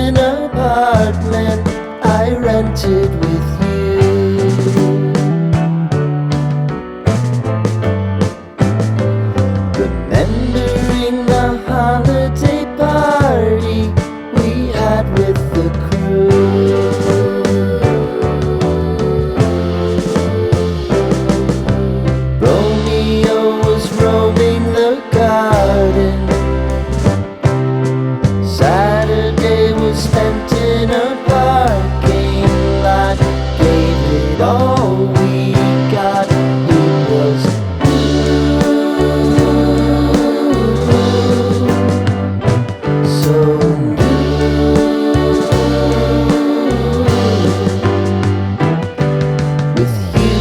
an apartment I rented with you. Remembering the holiday party we had with the crew. Romeo was roaming the garden. Saturday was spent in a parking lot. Gave it all we got. It was so with you.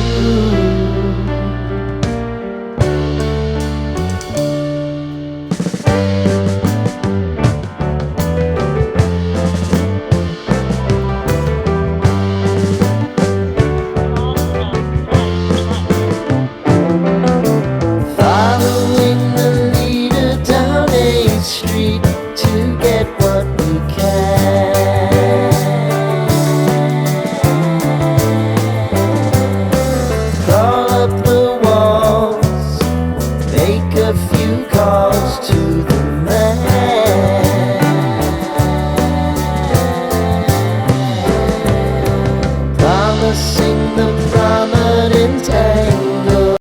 Following the leader down 8th Street to get what we can. Crawl up the walls, make a few calls to the